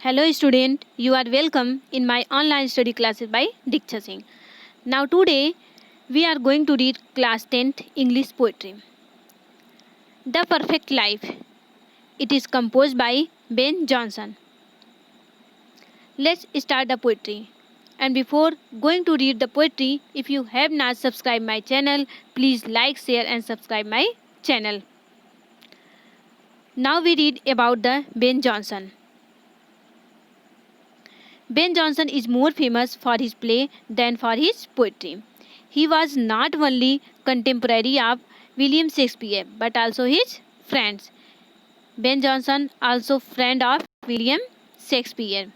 Hello student, you are welcome in my online study classes by Diksha Singh. Now today we are going to read class 10th English poetry. The Perfect Life. It is composed by Ben Jonson. Let's start the poetry. And before going to read the poetry, if you have not subscribed my channel, please like, share and subscribe my channel. Now we read about the Ben Jonson. Ben Jonson is more famous for his play than for his poetry. He was not only contemporary of William Shakespeare but also his friends. Ben Jonson also friend of William Shakespeare.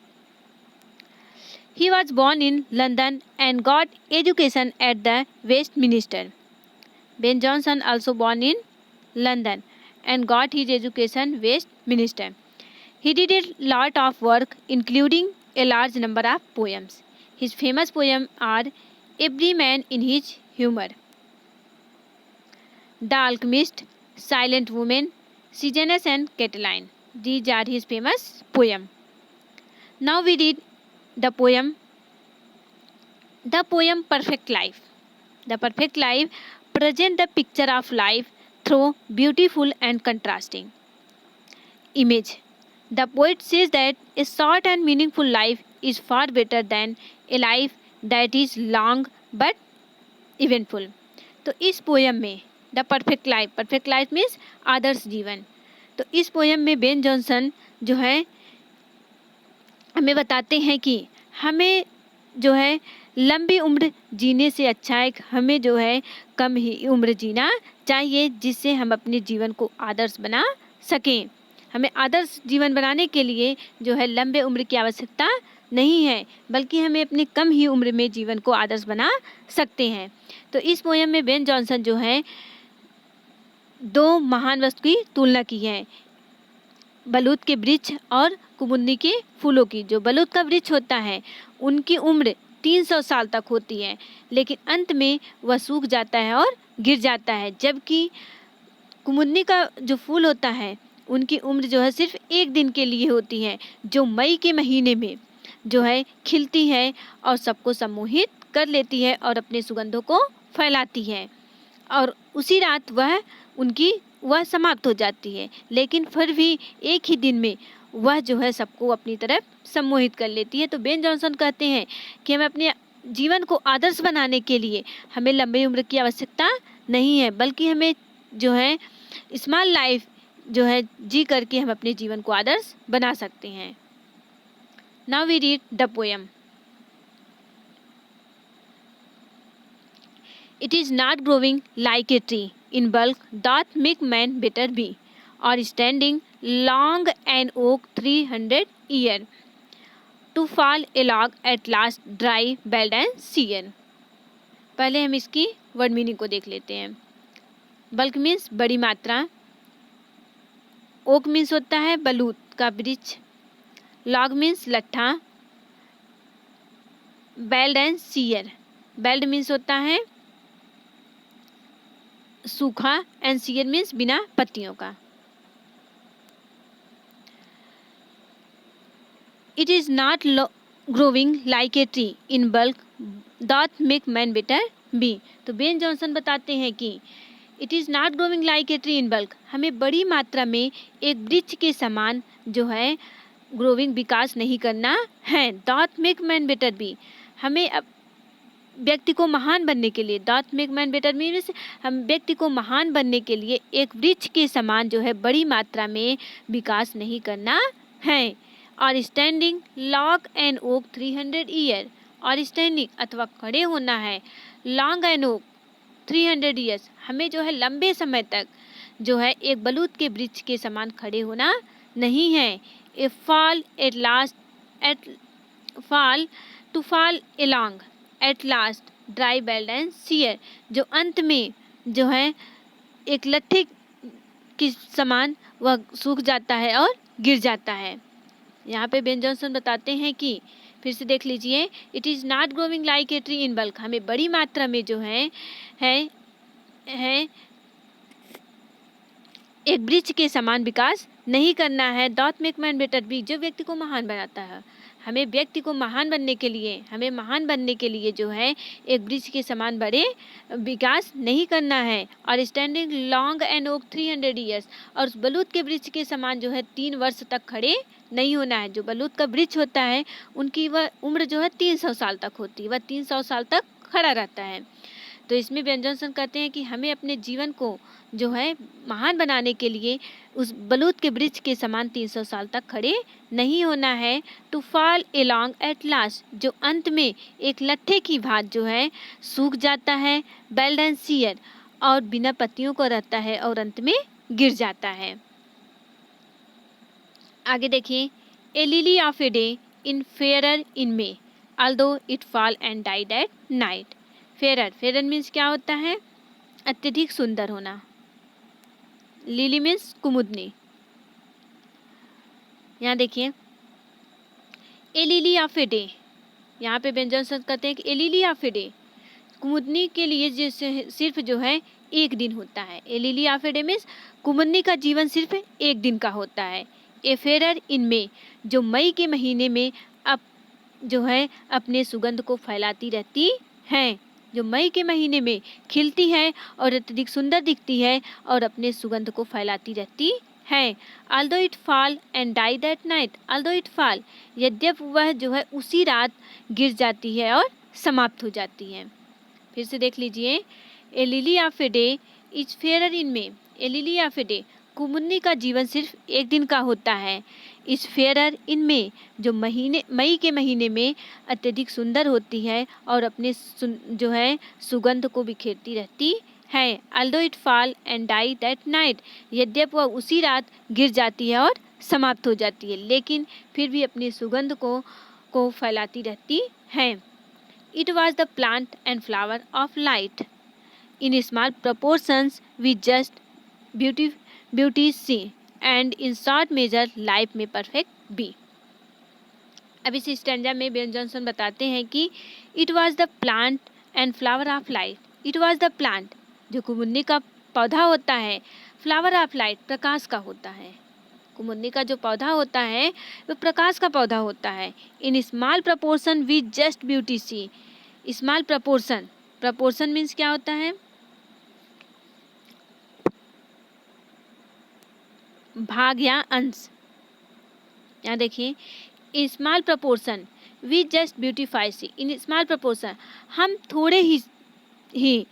He was born in London and got education at the Westminster. Ben Jonson also born in London and got his education Westminster. He did a lot of work including a large number of poems. His famous poems are Every Man in His Humour, The Alchemist, Silent Woman, Sejanus and Catiline. These are his famous poems. Now we read the poem Perfect Life. The Perfect Life presents the picture of life through beautiful and contrasting image. The poet says that a short and meaningful life is far better than a life that is long but eventful. तो इस poem में the perfect life means आदर्श जीवन. तो इस poem में Ben Johnson जो है हमें बताते हैं कि हमें जो है लंबी उम्र जीने से अच्छा है हमें जो है कम ही उम्र जीना चाहिए, जिससे हम अपने जीवन को आदर्श बना सकें. हमें आदर्श जीवन बनाने के लिए जो है लंबे उम्र की आवश्यकता नहीं है, बल्कि हमें अपनी कम ही उम्र में जीवन को आदर्श बना सकते हैं. तो इस पोयम में बेन जॉनसन जो है दो महान वस्तु की तुलना की है, बलूत के वृक्ष और कुमुदनी के फूलों की. जो बलूत का वृक्ष होता है उनकी उम्र 300 साल तक होती है, लेकिन अंत में वह सूख जाता है और गिर जाता है, जबकि कुमुदनी का जो फूल होता है उनकी उम्र जो है सिर्फ एक दिन के लिए होती है, जो मई के महीने में जो है खिलती है और सबको सम्मोहित कर लेती है और अपने सुगंधों को फैलाती है, और उसी रात वह समाप्त हो जाती है. लेकिन फिर भी एक ही दिन में वह जो है सबको अपनी तरफ सम्मोहित कर लेती है. तो बेन जॉनसन कहते हैं कि हमें अपने जीवन को आदर्श बनाने के लिए हमें लंबी उम्र की आवश्यकता नहीं है, बल्कि हमें जो है स्मॉल लाइफ जो है जी करके हम अपने जीवन को आदर्श बना सकते हैं. Now we read the poem. It is not growing like a tree in bulk doth make man better be, or standing long an oak 300 year, to fall a log at last dry, belled and sere. पहले हम इसकी word meaning को देख लेते हैं. Bulk means बड़ी मात्रा, okay means होता है बलूत का वृक्ष, लॉग मीन्स लट्ठा, बेल्ड एंड सीयर, बेल्ड मीन्स होता है सूखा एंड सीयर मीन्स बिना पत्तियों का. It is not growing like a tree in bulk dot make man better be. तो बेन जॉनसन बताते हैं कि it is not growing like a tree in bulk, हमें बड़ी मात्रा में एक वृक्ष के समान जो है ग्रोविंग विकास नहीं करना है. Dot make man better be, हमें अब व्यक्ति को महान बनने के लिए, dot make man better means हम व्यक्ति को महान बनने के लिए एक वृक्ष के समान जो है बड़ी मात्रा में विकास नहीं करना है. और standing long and oak 300 year, और स्टैंडिंग अथवा खड़े होना है लॉन्ग एंड ओक 300 ईयर्स, हमें जो है लंबे समय तक जो है एक बलूत के वृक्ष के समान खड़े होना नहीं है. A fall at last at fall to fall along at last dry bald and sear, जो अंत में जो है एक लट्ठे के समान वह सूख जाता है और गिर जाता है. यहाँ पे बेन जॉनसन बताते हैं कि फिर से देख लीजिए, it is not growing like a tree in bulk, हमें बड़ी मात्रा में जो है एक वृक्ष के समान विकास नहीं करना है। Dot make man better be, जो व्यक्ति को महान बनाता है। हमें व्यक्ति को महान बनने के लिए, हमें महान बनने के लिए जो है एक वृक्ष के समान बड़े विकास नहीं करना है। और standing long and oak 300 years, और उस बलूत के वृक्ष के समान जो है 3 वर्ष तक खड़े नहीं होना है। जो बलूत का वृक्ष होता है उनकी वह उम्र जो है 300 साल तक होती है, वह 300 साल तक खड़ा रहता है। तो इसमें बेन जॉनसन कहते हैं कि हमें अपने जीवन को जो है महान बनाने के लिए उस बलूत के वृक्ष के समान 300 साल तक खड़े नहीं होना है। To fall along at last, जो अंत में एक लट्ठे की भांति जो है सूख जाता है। बेल्ड एंड सियर, और बिना पत्तियों को रहता है और अंत में गिर जाता है। आगे देखिए, a lily of a day in fairer in May although it fall and died at night. Fairer, fairer means क्या होता है? अत्यधिक सुंदर होना। लिली मीन्स कुमुदनी। यहाँ देखिए, a lily of a day, यहाँ पे बेन जॉनसन कहते हैं कि ए लिली ऑफ ए डे, कुमुदनी के लिए जैसे सिर्फ जो है एक दिन होता है। A lily of a day means कुमुदनी का जीवन सिर्फ एक दिन का होता है। ए फेयर इन मे, जो मई के महीने में अब जो है अपने सुगंध को फैलाती रहती हैं, जो मई के महीने में खिलती है और अत्यधिक सुंदर दिखती है और अपने सुगंध को फैलाती रहती है। Although it fall and die that night, although it fall, यद्यप वह जो है उसी रात गिर जाती है और समाप्त हो जाती है। फिर से देख लीजिए, a lily of a day is fairer in May, a lily of a day, कुमुदनी का जीवन सिर्फ एक दिन का होता है। इस फेयरर इन में, जो मई के महीने में अत्यधिक सुंदर होती है और अपने जो है सुगंध को बिखेरती रहती है। Although it fall and die that night, यद्यप वह उसी रात गिर जाती है और समाप्त हो जाती है, लेकिन फिर भी अपनी सुगंध को फैलाती रहती है। It was the plant and flower of light in small proportions we just beauty see and in short measure life may perfect be. अब इस स्टैंजा में बेन जॉनसन बताते हैं कि it was the plant and flower of light, it was the plant, जो कुमुदनी का पौधा होता है, फ्लावर ऑफ लाइट, प्रकाश का होता है। कुमुदनी का जो पौधा होता है वो प्रकाश का पौधा होता है। In small proportion we just beauty see, small proportion, proportion means क्या होता है? भाग या अंश। यहाँ देखिए, in small proportion we just beautify see, in small proportion, हम थोड़े ही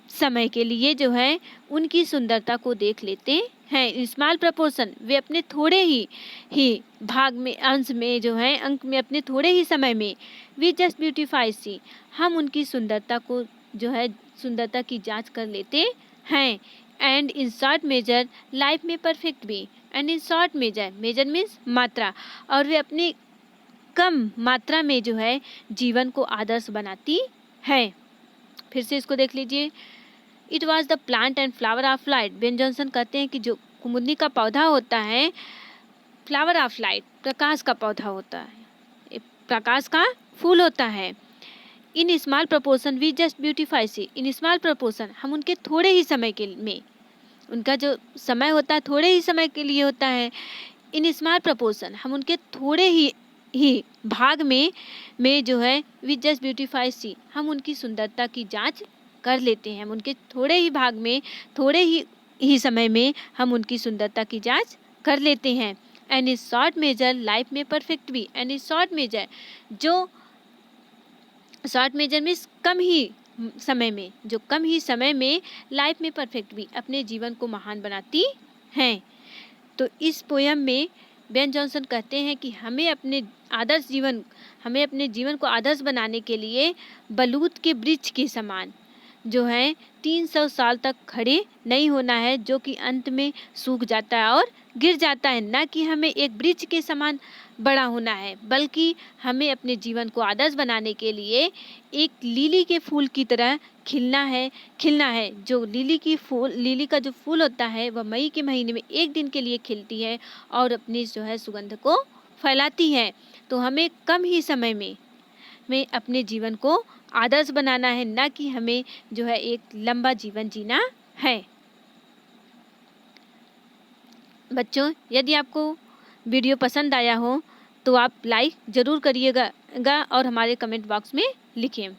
समय के लिए जो है उनकी सुंदरता को देख लेते हैं। इन स्मॉल प्रपोर्शन, वे अपने थोड़े ही भाग में, अंश में जो है, अंक में, अपने थोड़े ही समय में, वी जस्ट ब्यूटीफाई सी, हम उनकी सुंदरता को जो है सुंदरता की जांच कर लेते हैं। And in short measure life may perfect be, and in short measure, measure means मात्रा, और वे अपनी कम मात्रा में जो है जीवन को आदर्श बनाती है। फिर से इसको देख लीजिए, it was the plant and flower of light, Ben Jonson कहते हैं कि जो कुमुदनी का पौधा होता है, फ्लावर ऑफ लाइट, प्रकाश का पौधा होता है, प्रकाश का फूल होता है। In small proportion we just beautify see, in small proportion, हम उनके थोड़े ही समय के में, उनका जो समय होता है थोड़े ही समय के लिए होता है। इन स्मॉल प्रपोर्शन, हम उनके थोड़े ही भाग में जो है वी जस्ट ब्यूटीफाई सी, हम उनकी सुंदरता की जांच कर लेते हैं। हम उनके थोड़े ही भाग में, थोड़े ही समय में हम उनकी सुंदरता की जांच कर लेते हैं। एंड इस short measure life may perfect be, and इस शॉर्ट मेजर, जो शॉर्ट मेजर में कम ही समय में, जो कम ही समय में लाइफ में परफेक्ट भी, अपने जीवन को महान बनाती हैं। तो इस पोयम में बेन जॉनसन कहते हैं कि हमें अपने जीवन को आदर्श बनाने के लिए बलूत के वृक्ष के समान जो है 300 साल तक खड़े नहीं होना है, जो कि अंत में सूख जाता है और गिर जाता है। ना कि हमें एक वृक्ष के समान बड़ा होना है, बल्कि हमें अपने जीवन को आदर्श बनाने के लिए एक लिली के फूल की तरह खिलना है। जो लिली का जो फूल होता है वह मई के महीने में एक दिन के लिए खिलती है और अपनी जो है सुगंध को फैलाती है। तो हमें कम ही समय में अपने जीवन को आदर्श बनाना है, ना कि हमें जो है एक लंबा जीवन जीना है। बच्चों, यदि आपको वीडियो पसंद आया हो तो आप लाइक ज़रूर करिएगा और हमारे कमेंट बॉक्स में लिखें।